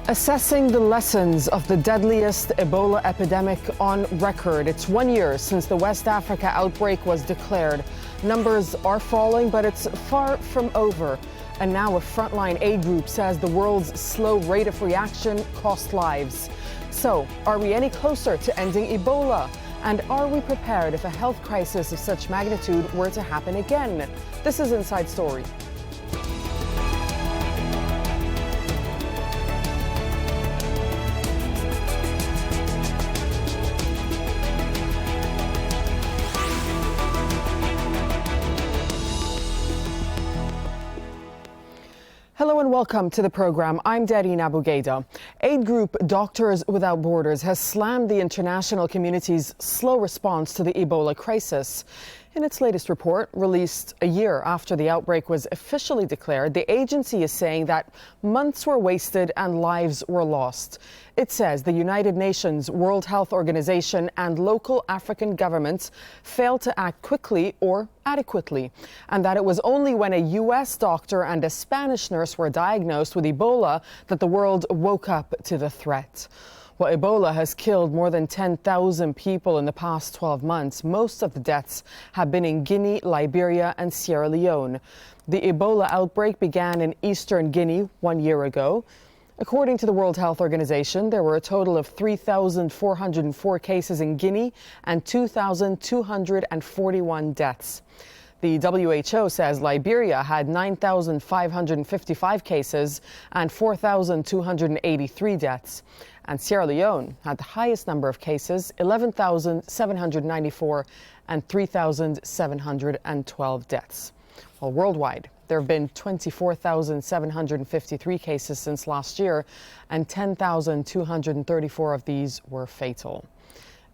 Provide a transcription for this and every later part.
Assessing the lessons of the deadliest Ebola epidemic on record. It's 1 year since the West Africa outbreak was declared. Numbers are falling, but it's far from over. And now a frontline aid group says the world's slow rate of reaction cost lives. So, are we any closer to ending Ebola? And are we prepared if a health crisis of such magnitude were to happen again? This is Inside Story. Hello and welcome to the program. I'm Darine Abougaida. Aid group Doctors Without Borders has slammed the international community's slow response to the Ebola crisis. In its latest report, released a year after the outbreak was officially declared, the agency is saying that months were wasted and lives were lost. It says the United Nations, World Health Organization and local African governments failed to act quickly or adequately, and that it was only when a U.S. doctor and a Spanish nurse were diagnosed with Ebola that the world woke up to the threat. Well, Ebola has killed more than 10,000 people in the past 12 months. Most of the deaths have been in Guinea, Liberia and Sierra Leone. The Ebola outbreak began in eastern Guinea 1 year ago. According to the World Health Organization, there were a total of 3,404 cases in Guinea and 2,241 deaths. The WHO says Liberia had 9,555 cases and 4,283 deaths. And Sierra Leone had the highest number of cases, 11,794 and 3,712 deaths. Well, worldwide, there have been 24,753 cases since last year, and 10,234 of these were fatal.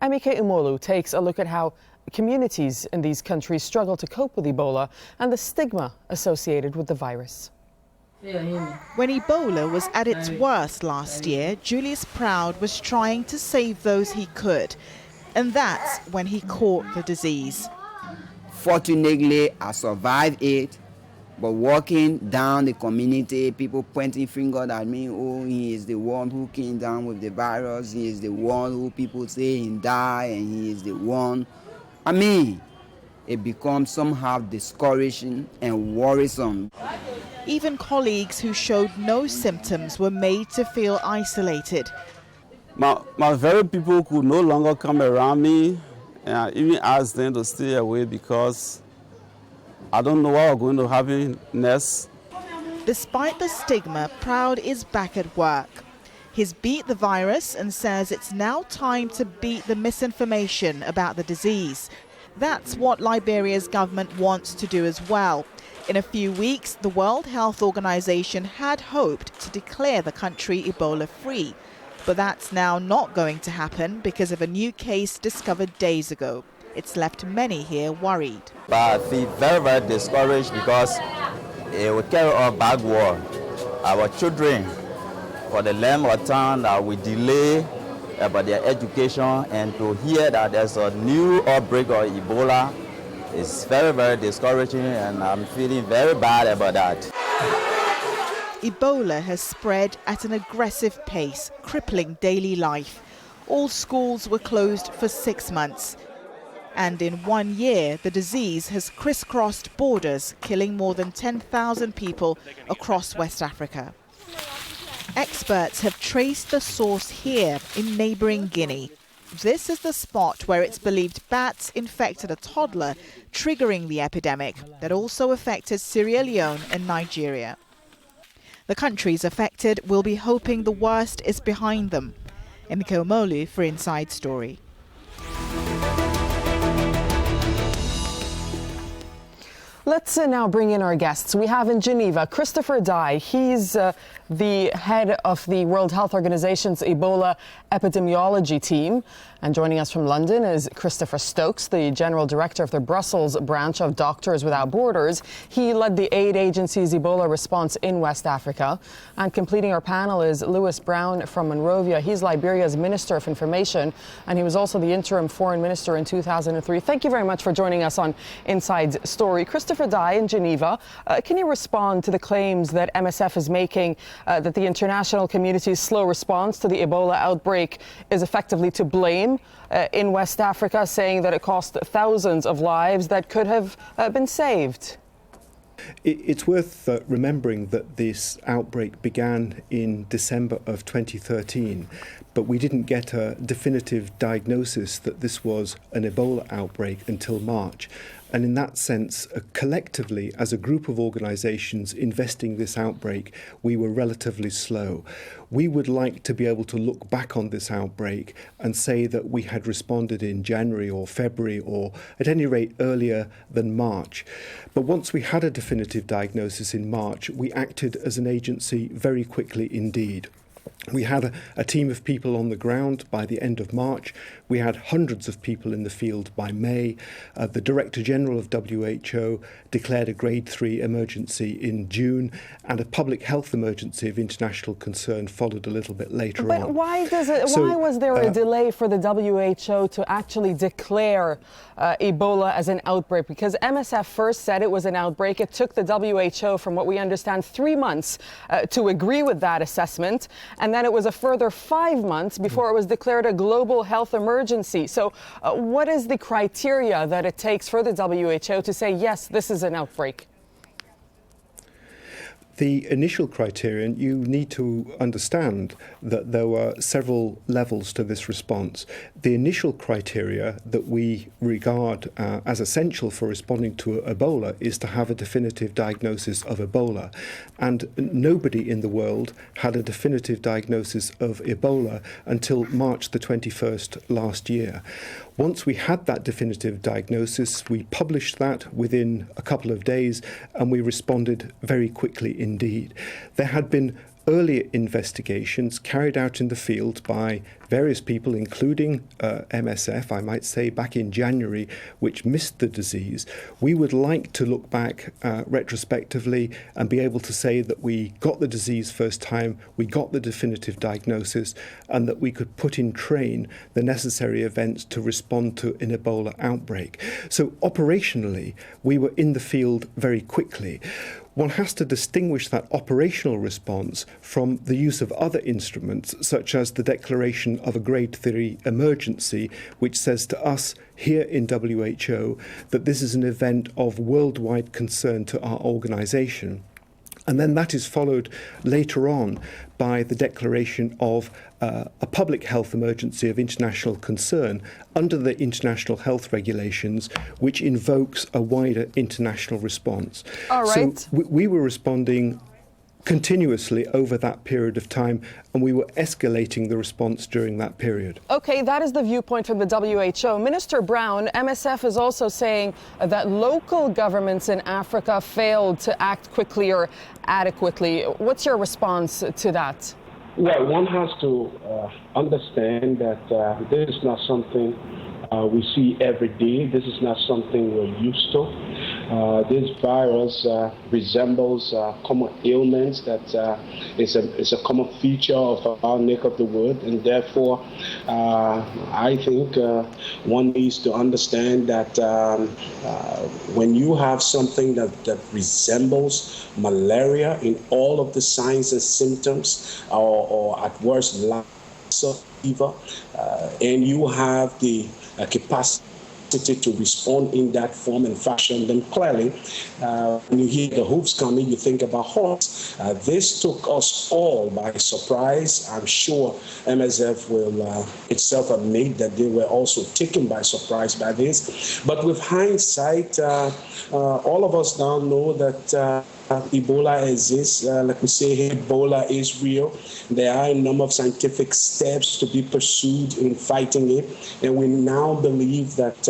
Emike Umolu takes a look at how communities in these countries struggle to cope with Ebola and the stigma associated with the virus. When Ebola was at its worst last year, Julius Proud was trying to save those he could. And that's when he caught the disease. Fortunately, I survived it. But walking down the community, people pointing fingers at me, oh, he is the one who came down with the virus. He is the one who people say he died, and he is the one. I mean, it becomes somehow discouraging and worrisome. Even colleagues who showed no symptoms were made to feel isolated. My very people could no longer come around me, and I even asked them to stay away because I don't know what we're going to happen next. Despite the stigma, Proud is back at work. He's beat the virus and says it's now time to beat the misinformation about the disease. That's what Liberia's government wants to do as well. In a few weeks, the World Health Organization had hoped to declare the country Ebola-free. But that's now not going to happen because of a new case discovered days ago. It's left many here worried. But I feel very, very discouraged because it will carry on backward. Our children, for the length of time that we delay about their education, and to hear that there's a new outbreak of Ebola, it's very, very discouraging, and I'm feeling very bad about that. Ebola has spread at an aggressive pace, crippling daily life. All schools were closed for 6 months. And in 1 year, the disease has crisscrossed borders, killing more than 10,000 people across West Africa. Experts have traced the source here in neighboring Guinea. This is the spot where it's believed bats infected a toddler, triggering the epidemic that also affected Sierra Leone and Nigeria. The countries affected will be hoping the worst is behind them. Emike Umolu for Inside Story. Let's now bring in our guests. We have in Geneva Christopher Dye. He's the head of the World Health Organization's Ebola epidemiology team. And joining us from London is Christopher Stokes, the General Director of the Brussels branch of Doctors Without Borders. He led the aid agency's Ebola response in West Africa. And completing our panel is Lewis Brown from Monrovia. He's Liberia's Minister of Information, and he was also the interim foreign minister in 2003. Thank you very much for joining us on Inside Story. Christopher Christopher Dye in Geneva. Can you respond to the claims that MSF is making that the international community's slow response to the Ebola outbreak is effectively to blame in West Africa, saying that it cost thousands of lives that could have been saved? It's worth remembering that this outbreak began in December of 2013, but we didn't get a definitive diagnosis that this was an Ebola outbreak until March. And in that sense, collectively, as a group of organisations investing this outbreak, we were relatively slow. We would like to be able to look back on this outbreak and say that we had responded in January or February or at any rate earlier than March. But once we had a definitive diagnosis in March, we acted as an agency very quickly indeed. We had a team of people on the ground by the end of March. We had hundreds of people in the field by May. The Director General of WHO declared a Grade 3 emergency in June, and a public health emergency of international concern followed a little bit later on. But why was there a delay for the WHO to actually declare Ebola as an outbreak? Because MSF first said it was an outbreak. It took the WHO, from what we understand, 3 months to agree with that assessment. And then it was a further 5 months before it was declared a global health emergency. So what is the criteria that it takes for the WHO to say, yes, this is an outbreak? The initial criterion, you need to understand that there were several levels to this response. The initial criteria that we regard as essential for responding to Ebola is to have a definitive diagnosis of Ebola. And nobody in the world had a definitive diagnosis of Ebola until March the 21st last year. Once we had that definitive diagnosis, we published that within a couple of days, and we responded very quickly indeed. There had been earlier investigations carried out in the field by various people, including MSF, I might say, back in January, which missed the disease. We would like to look back retrospectively and be able to say that we got the disease first time, we got the definitive diagnosis, and that we could put in train the necessary events to respond to an Ebola outbreak. So operationally, we were in the field very quickly. One has to distinguish that operational response from the use of other instruments, such as the declaration of a Grade 3 emergency, which says to us here in WHO that this is an event of worldwide concern to our organisation. And then that is followed later on by the declaration of a public health emergency of international concern under the international health regulations, which invokes a wider international response. All right. So we were responding continuously over that period of time, and we were escalating the response during that period. Okay, that is the viewpoint from the WHO. Minister Brown, MSF is also saying that local governments in Africa failed to act quickly or adequately. What's your response to that? Well, one has to understand that this is not something we see every day. This is not something we're used to. This virus resembles common ailments that is a common feature of our neck of the wood, and therefore I think one needs to understand that when you have something that resembles malaria in all of the signs and symptoms, or at worst lots of fever, and you have the capacity to respond in that form and fashion, then clearly, when you hear the hooves coming, you think about horns. This took us all by surprise. I'm sure MSF will itself admit that they were also taken by surprise by this. But with hindsight, all of us now know that Ebola exists. Like we say, Ebola is real. There are a number of scientific steps to be pursued in fighting it, and we now believe that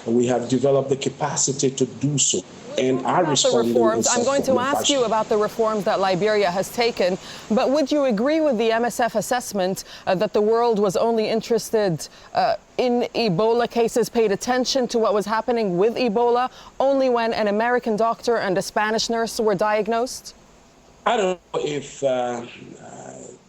we have developed the capacity to do so. And our reforms. I'm going to ask you about the reforms that Liberia has taken, but would you agree with the MSF assessment that the world was only interested in Ebola cases, paid attention to what was happening with Ebola only when an American doctor and a Spanish nurse were diagnosed? I don't know if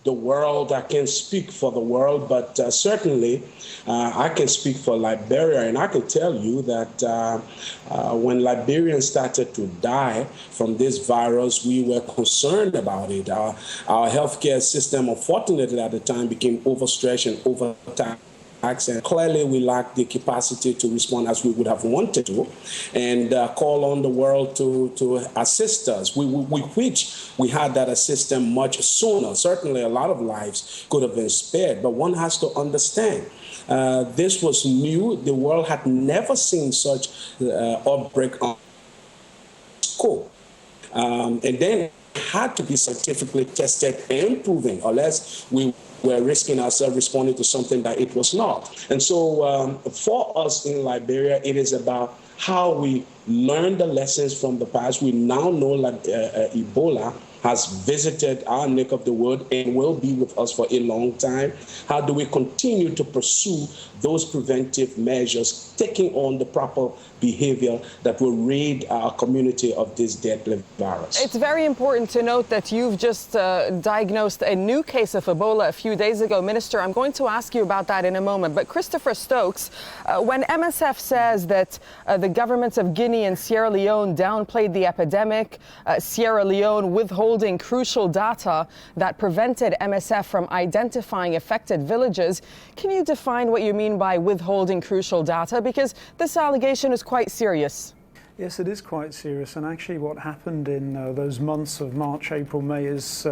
the world. I can't speak for the world, but certainly I can speak for Liberia, and I can tell you that when Liberians started to die from this virus, we were concerned about it. Our healthcare system, unfortunately, at the time became overstretched and overtaxed. And clearly, we lacked the capacity to respond as we would have wanted to, and call on the world to assist us. We wish we had that assistance much sooner. Certainly, a lot of lives could have been spared, but one has to understand. This was new. The world had never seen such outbreak on scope. And then it had to be scientifically tested and proven, unless we were risking ourselves responding to something that it was not. And so for us in Liberia, it is about how we learn the lessons from the past. We now know that Ebola has visited our neck of the wood and will be with us for a long time. How do we continue to pursue those preventive measures, taking on the proper behavior that will rid our community of this deadly virus? It's very important to note that you've just diagnosed a new case of Ebola a few days ago. Minister, I'm going to ask you about that in a moment. But Christopher Stokes, when MSF says that the governments of Guinea and Sierra Leone downplayed the epidemic, Sierra Leone withholding crucial data that prevented MSF from identifying affected villages, can you define what you mean by withholding crucial data? Because this allegation is quite serious. Yes, it is quite serious, and actually what happened in those months of March, April, May is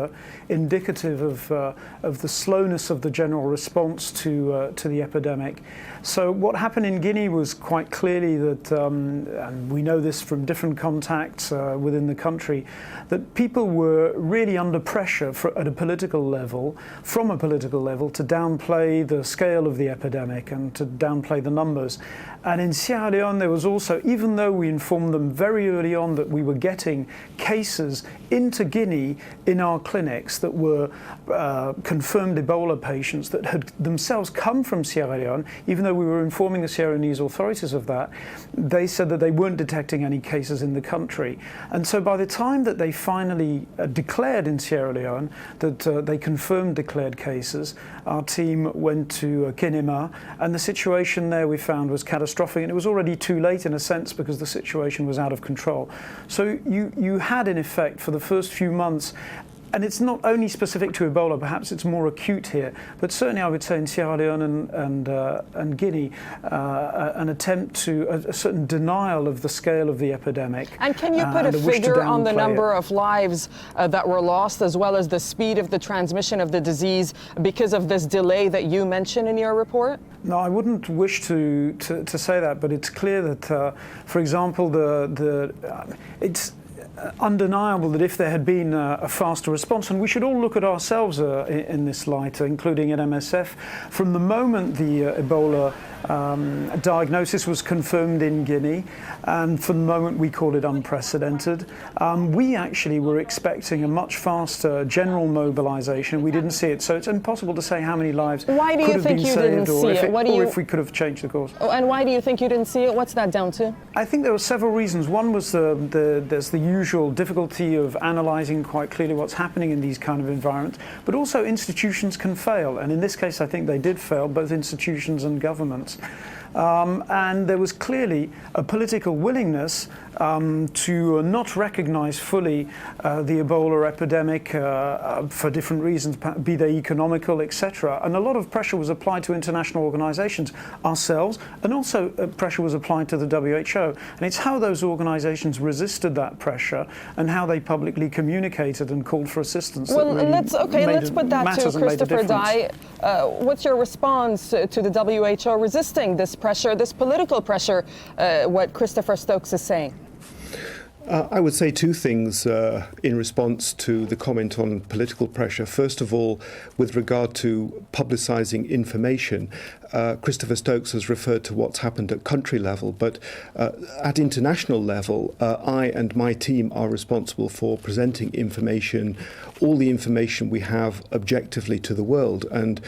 indicative of the slowness of the general response to the epidemic. So what happened in Guinea was quite clearly that, and we know this from different contacts within the country, that people were really under pressure at a political level, from a political level, to downplay the scale of the epidemic and to downplay the numbers. And in Sierra Leone, there was also, even though we informed them very early on that we were getting cases into Guinea in our clinics that were confirmed Ebola patients that had themselves come from Sierra Leone, even though we were informing the Sierra Leonese authorities of that, they said that they weren't detecting any cases in the country. And so by the time that they finally declared in Sierra Leone that they confirmed declared cases, our team went to Kinema, and the situation there we found was catastrophic, and it was already too late in a sense because the situation was out of control. So you had, in effect, for the first few months, and it's not only specific to Ebola, perhaps it's more acute here, but certainly I would say in Sierra Leone and Guinea, an attempt to a certain denial of the scale of the epidemic. And can you put a figure on the number of lives that were lost, as well as the speed of the transmission of the disease because of this delay that you mentioned in your report? No, I wouldn't wish to say that, but it's clear that, for example, it's undeniable that if there had been a faster response, and we should all look at ourselves in this light, including at MSF, from the moment the Ebola diagnosis was confirmed in Guinea, and from the moment we called it unprecedented, we actually were expecting a much faster general mobilization. We didn't see it, so it's impossible to say how many lives could have been saved, or if we could have changed the course. Oh, and why do you think you didn't see it? What's that down to? I think there were several reasons. One was there's the usual difficulty of analysing quite clearly what's happening in these kind of environments, but also institutions can fail, and in this case I think they did fail, both institutions and governments. And there was clearly a political willingness to not recognise fully the Ebola epidemic for different reasons, be they economical, etc. And a lot of pressure was applied to international organisations, ourselves, and also pressure was applied to the WHO. And it's how those organisations resisted that pressure and how they publicly communicated and called for assistance. Well, let's put that to Christopher Dye. What's your response to the WHO resisting this pressure, this political pressure, what Christopher Stokes is saying? I would say two things in response to the comment on political pressure. First of all, with regard to publicising information, Christopher Stokes has referred to what's happened at country level, but at international level, I and my team are responsible for presenting information, all the information we have objectively to the world. And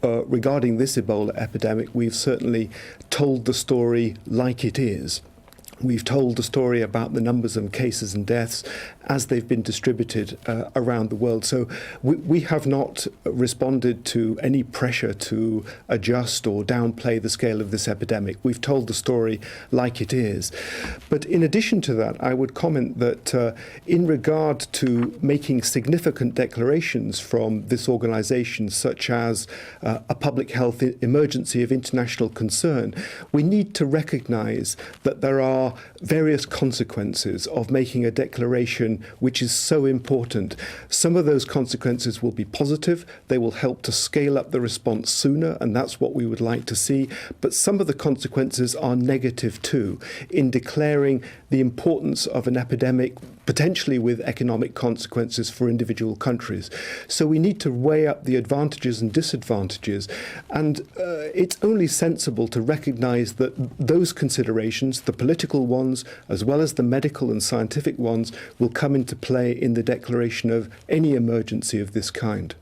regarding this Ebola epidemic, we've certainly told the story like it is. We've told the story about the numbers of cases and deaths as they've been distributed around the world. So we have not responded to any pressure to adjust or downplay the scale of this epidemic. We've told the story like it is. But in addition to that, I would comment that in regard to making significant declarations from this organisation, such as a public health emergency of international concern, we need to recognise that there are various consequences of making a declaration which is so important. Some of those consequences will be positive. They will help to scale up the response sooner, and that's what we would like to see. But some of the consequences are negative too, in declaring the importance of an epidemic, potentially with economic consequences for individual countries. So we need to weigh up the advantages and disadvantages, and it's only sensible to recognise that those considerations, the political ones as well as the medical and scientific ones, will come into play in the declaration of any emergency of this kind.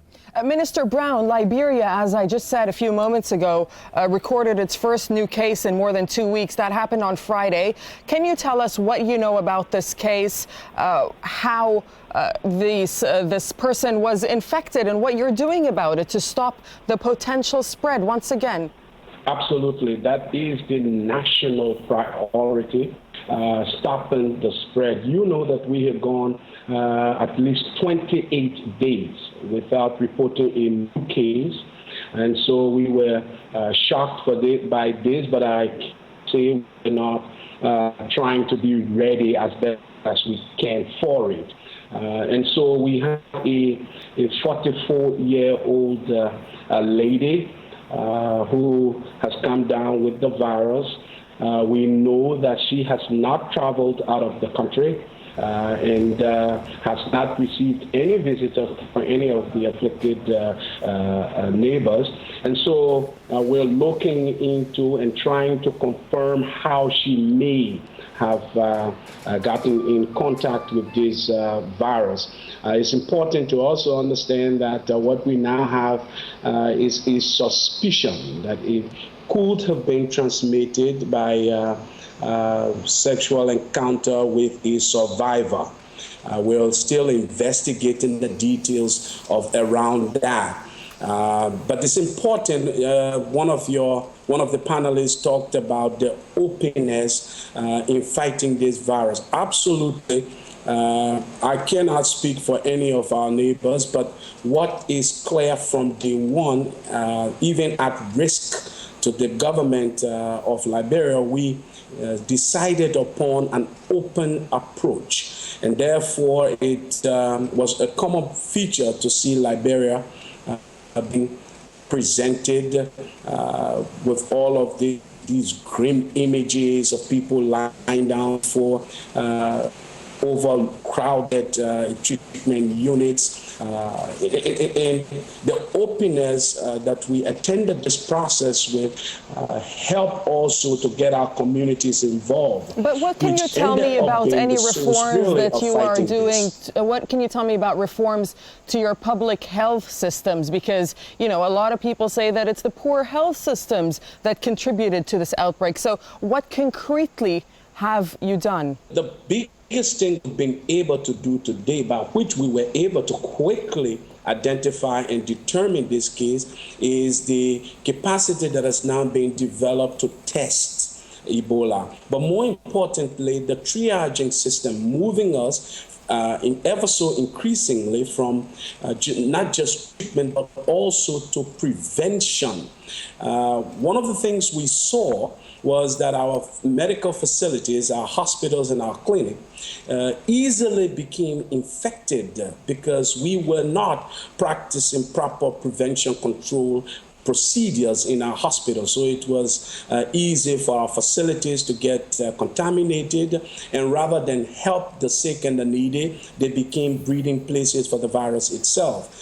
Minister Brown, Liberia, as I just said a few moments ago, recorded its first new case in more than 2 weeks. That happened on Friday. Can you tell us what you know about this case, how this person was infected, and what you're doing about it to stop the potential spread once again? Absolutely. That is the national priority, stopping the spread. You know that we have gone at least 28 days without reporting a new case. And so we were shocked by this, but I say we're not trying to be ready as best as we can for it. And so we have a 44-year-old lady who has come down with the virus. We know that she has not traveled out of the country and has not received any visitors from any of the afflicted neighbors. And so we're looking into and trying to confirm how she may have gotten in contact with this virus. It's important to also understand that what we now have is a suspicion that it could have been transmitted by sexual encounter with a survivor. We're still investigating the details of around that. But it's important. One of the panelists talked about the openness in fighting this virus. Absolutely. I cannot speak for any of our neighbors, but what is clear from day one, even at risk to the government of Liberia, we decided upon an open approach. And therefore, it was a common feature to see Liberia being presented with all of these grim images of people lying down for overcrowded treatment units. And the openness that we attended this process with helped also to get our communities involved. But what can you tell me about any reforms that you are doing? What can you tell me about reforms to your public health systems? Because, you know, a lot of people say that it's the poor health systems that contributed to this outbreak. So what concretely have you done? The biggest thing we've been able to do today, by which we were able to quickly identify and determine this case, is the capacity that has now been developed to test Ebola. But more importantly, the triaging system moving us ever so increasingly from not just treatment, but also to prevention. One of the things we saw was that our medical facilities, our hospitals and our clinic easily became infected because we were not practicing proper prevention control procedures in our hospitals. So it was easy for our facilities to get contaminated, and rather than help the sick and the needy, they became breeding places for the virus itself.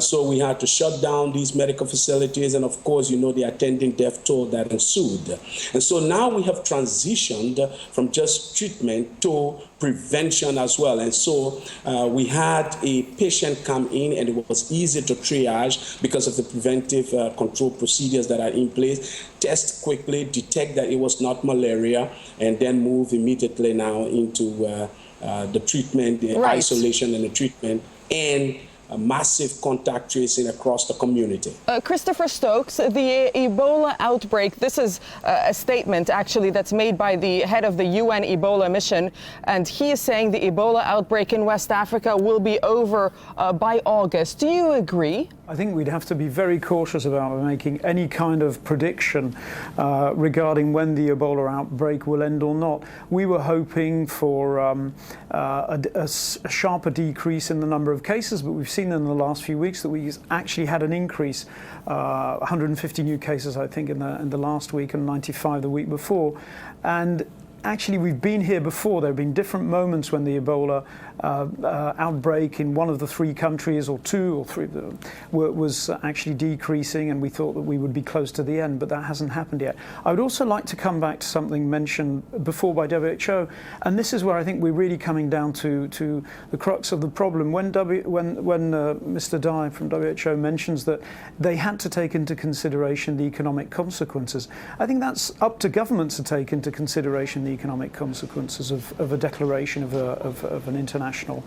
So we had to shut down these medical facilities, and of course, you know, the attending death toll that ensued. And so now we have transitioned from just treatment to prevention as well. And so we had a patient come in, and it was easy to triage because of the preventive control procedures that are in place. Test quickly, detect that it was not malaria, and then move immediately now into the treatment, the isolation and the treatment, and massive contact tracing across the community. Christopher Stokes, the Ebola outbreak, this is a statement actually that's made by the head of the UN Ebola mission, and he is saying the Ebola outbreak in West Africa will be over by August. Do you agree? I think we'd have to be very cautious about making any kind of prediction regarding when the Ebola outbreak will end or not. We were hoping for a sharper decrease in the number of cases, but we've seen in the last few weeks that we actually had an increase, 150 new cases, I think, in the last week, and 95 the week before. And actually, we've been here before. There have been different moments when the Ebola outbreak in one of the three countries, or two or three, was actually decreasing, and we thought that we would be close to the end, but that hasn't happened yet. I would also like to come back to something mentioned before by WHO, and this is where I think we're really coming down to the crux of the problem. When Mr. Dye from WHO mentions that they had to take into consideration the economic consequences, I think that's up to governments to take into consideration the economic consequences of a declaration of an international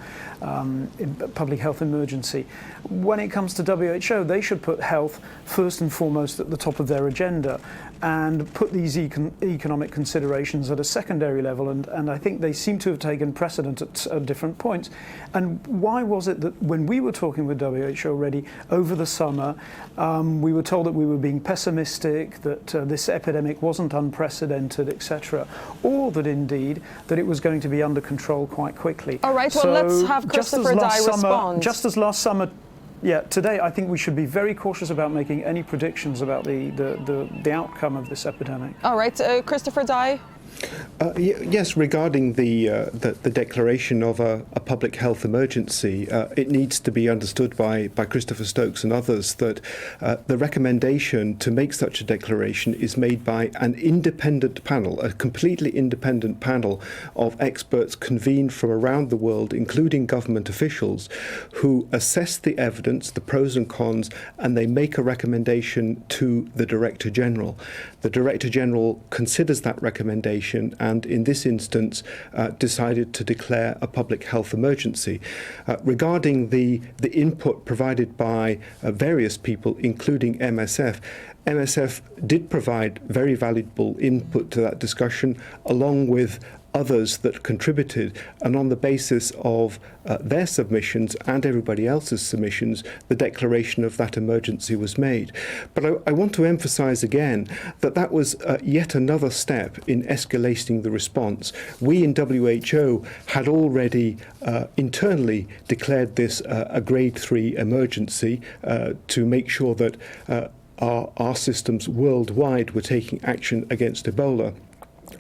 public health emergency. When it comes to WHO, they should put health first and foremost at the top of their agenda and put these economic considerations at a secondary level, and I think they seem to have taken precedent at different points. And why was it that when we were talking with WHO already over the summer, we were told that we were being pessimistic, that this epidemic wasn't unprecedented, etc., or that indeed that it was going to be under control quite quickly? All right, well, so let's have Christopher Dye respond. Just as last summer, today I think we should be very cautious about making any predictions about the outcome of this epidemic. All right, Christopher Dye. Yes, regarding the declaration of a public health emergency, it needs to be understood by Christopher Stokes and others that the recommendation to make such a declaration is made by an independent panel, a completely independent panel of experts convened from around the world, including government officials, who assess the evidence, the pros and cons, and they make a recommendation to the Director General. The Director General considers that recommendation and in this instance decided to declare a public health emergency. Regarding the input provided by various people, including MSF, MSF did provide very valuable input to that discussion, along with others that contributed, and on the basis of their submissions and everybody else's submissions, the declaration of that emergency was made. But I want to emphasize again that that was yet another step in escalating the response. We in WHO had already internally declared this a grade 3 emergency to make sure that our systems worldwide were taking action against Ebola.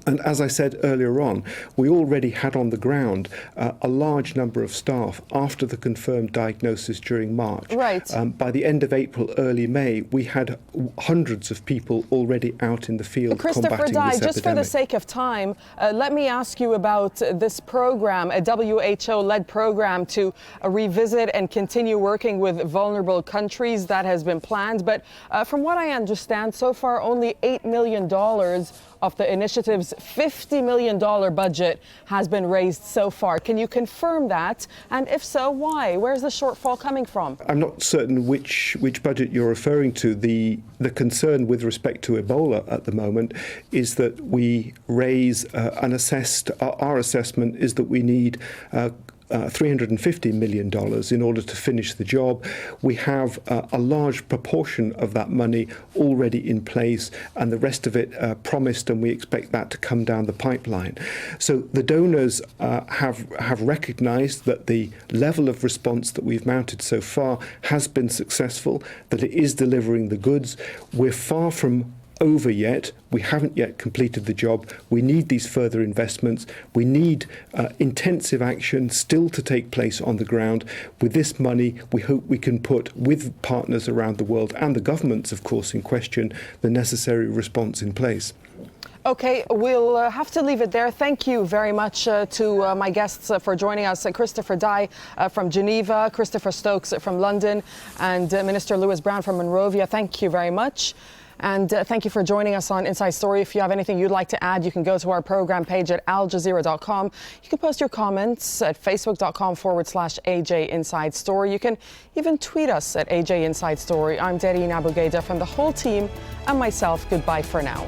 And as I said earlier on, we already had on the ground a large number of staff after the confirmed diagnosis during March. Right. By the end of April, early May, we had hundreds of people already out in the field combating this epidemic. Christopher Dye, just for the sake of time, let me ask you about this program, a WHO-led program to revisit and continue working with vulnerable countries that has been planned. But from what I understand, so far only $8 million of the initiative's $50 million budget has been raised so far. Can you confirm that? And if so, why? Where's the shortfall coming from? I'm not certain which budget you're referring to. The concern with respect to Ebola at the moment is that we raise our assessment is that we need $350 million in order to finish the job. We have a large proportion of that money already in place, and the rest of it promised, and we expect that to come down the pipeline. So the donors have recognised that the level of response that we've mounted so far has been successful, that it is delivering the goods. We're far from over yet. We haven't yet completed the job. We need these further investments. We need intensive action still to take place on the ground. With this money, we hope we can put, with partners around the world and the governments, of course, in question, the necessary response in place. Okay, we'll have to leave it there. Thank you very much to my guests for joining us. Christopher Dye from Geneva, Christopher Stokes from London, and Minister Lewis Brown from Monrovia. Thank you very much. And thank you for joining us on Inside Story. If you have anything you'd like to add, you can go to our program page at aljazeera.com. You can post your comments at facebook.com/AJ Inside Story. You can even tweet us at AJ Inside Story. I'm Derine Abougaida from the whole team and myself. Goodbye for now.